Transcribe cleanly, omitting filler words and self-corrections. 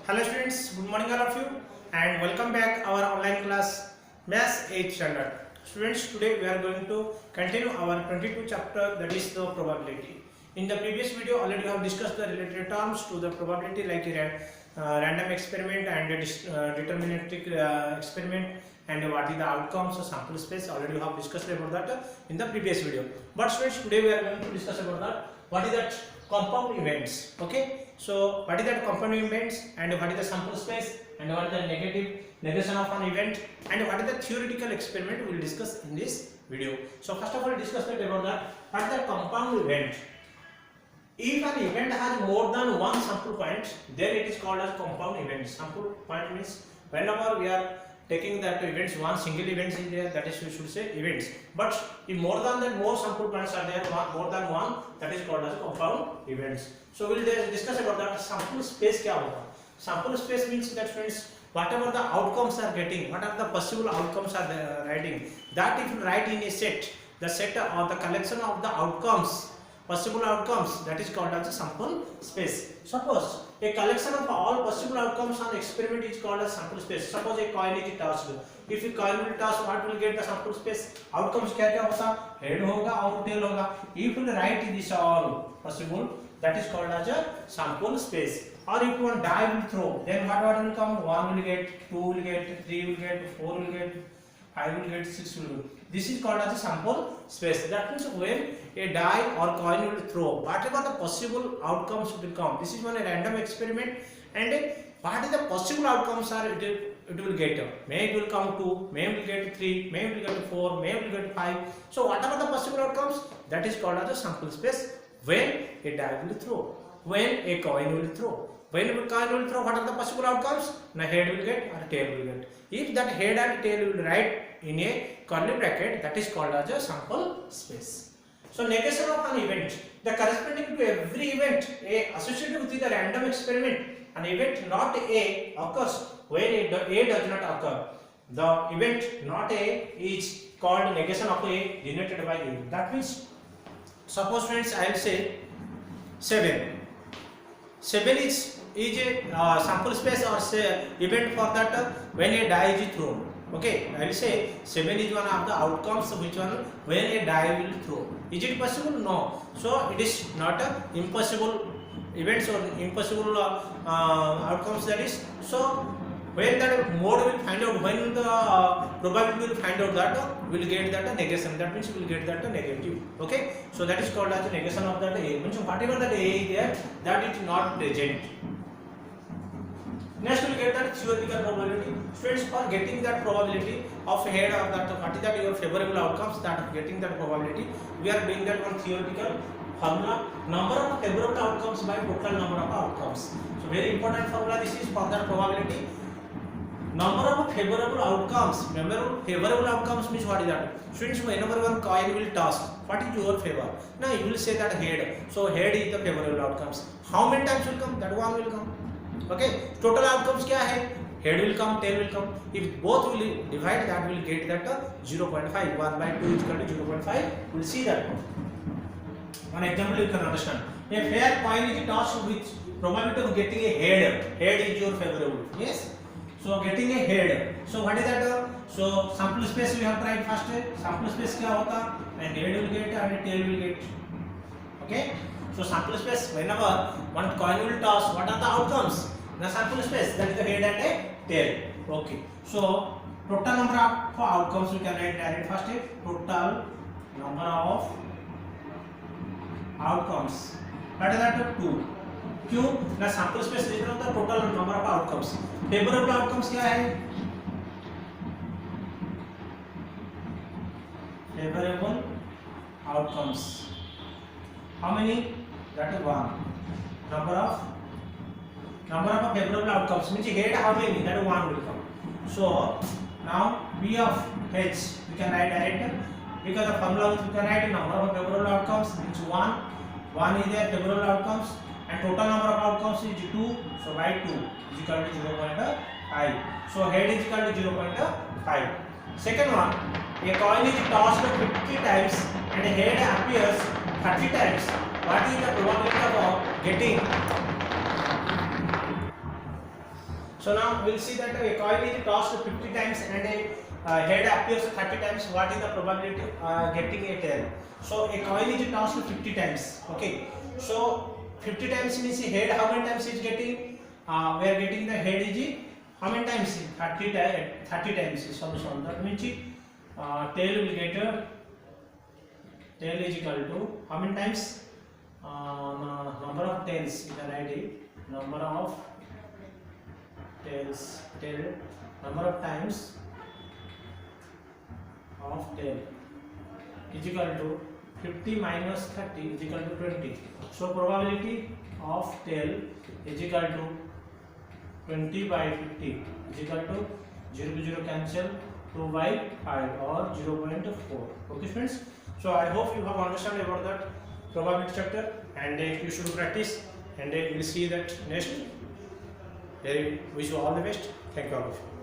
Hello students, good morning all of you and welcome back our online class Maths 8th standard. Students, today we are going to continue our 22 chapter, that is the probability. In the previous video already we have discussed the related terms to the probability like random experiment and deterministic experiment and what is the outcomes of sample space. Already we have discussed about that in the previous video. But students, today we are going to discuss about that what is that compound events. Okay, so what is that compound events and what is the sample space and what is the negation of an event and what is the theoretical experiment we will discuss in this video. So first of all, discuss about that what is the compound event. If an event has more than one sample point, then it is called as compound event. Sample point means whenever we are taking that events, one single event is there, that is we should say events. But if more than that, more sample points are there, more than one, that is called as compound events. So we will discuss about that. Sample space क्या होगा? Sample space means that friends, whatever the outcomes are getting, what are the possible outcomes are writing, that if you write in a set, the set or the collection of the outcomes, possible outcomes, that is called as a sample space. Suppose a collection of all possible outcomes on experiment is called as sample space. Suppose a coin is tossed. If a coin will toss, what will get the sample space? Outcomes क्या क्या होता? Head होगा और tail होगा. If you write this all possible, that is called as a sample space. Or if one die will throw, then what will come? 1 will get, 2 will get, 3 will get, 4 will get, 5 will get, 6 will get. This is called as a sample space. That means when a die or coin will throw, whatever the possible outcomes will come. This is one a random experiment, and what is the possible outcomes are it will get. May it will come 2, may it will get 3, may it will get 4, may it will get 5. So whatever the possible outcomes, that is called as a sample space when a die will throw, when a coin will throw. When a coin will throw, what are the possible outcomes? Now head will get or tail will get. If that head and tail will write in a curly bracket, that is called as a sample space. So negation of an event, the corresponding to every event A associated with the random experiment, an event not A occurs when A does not occur. The event not A is called negation of A denoted by A. That means, suppose friends, I will say 7. 7 is a sample space or say event for that when a die is thrown. Okay, I will say 7 is one of the outcomes which one when a die will throw. Is it possible? No. So it is not a impossible events or impossible outcomes, that is. So when that mode will find out, when the probability will find out that we will get that negation. That means we will get that negative. Okay, so that is called as a negation of that A. Means whatever that A is there, that is not present. Next we will get that theoretical probability. Students, for getting that probability of head or that what is that your favorable outcomes, that getting that probability, we are doing that one theoretical formula, number of favorable outcomes by total number of outcomes. So very important formula this is for that probability. Number of favorable outcomes. Favorable outcomes means what is that? Students, whenever one coin will toss, what is your favor? Now you will say that head. So head is the favorable outcomes. How many times will come? That one will come. Okay. Total outcomes क्या है? Head will come, tail will come. If both will divide, that will get that 0.5. 1 by 2 is equal to 0.5. We will see that. One example you can understand. A fair coin is tossed with probability of getting a head. Head is your favorable. Yes. So getting a head. So what is that? So sample space we have tried first. Sample space क्या होता? And head will get and tail will get. Okay. So sample space, whenever one coin will toss, what are the outcomes? The sample space, that is the head and a tail. Okay. So total number of outcomes we can write direct first. Total number of outcomes. What is that? 2. क्यों? ना sample space लिख रहा हूँ तो total number of outcomes. Favorable outcomes क्या है? Favorable outcomes. How many? That is 1. Number of favorable outcomes means head how many? That is 1 will come. So now P of H we can write direct because the formula we can write number of favorable outcomes means 1. 1 is there favorable outcomes and total number of outcomes is 2. So by 2 is equal to 0.5. So head is equal to 0.5. Second one, a coin is tossed 50 times and head appears 30 times. What is the probability of getting So now we'll see that a coin is tossed 50 times and a head appears 30 times. What is the probability getting a tail? So a coin is tossed 50 times. Okay. So 50 times means head how many times is getting? We are getting the head is how many times? 30 times. So that means tail will get tail is equal to how many times? Number of tails. You can write it. Number of tails, tail, number of times of tail is equal to 50 minus 30 is equal to 20. So probability of tail is equal to 20 by 50 is equal to 0 to 0 cancel, 2 by 5 or 0.4. Okay friends, so I hope you have understood about that probability chapter, and you should practice, and we will see that next. Wish you all the best. Thank you all of you.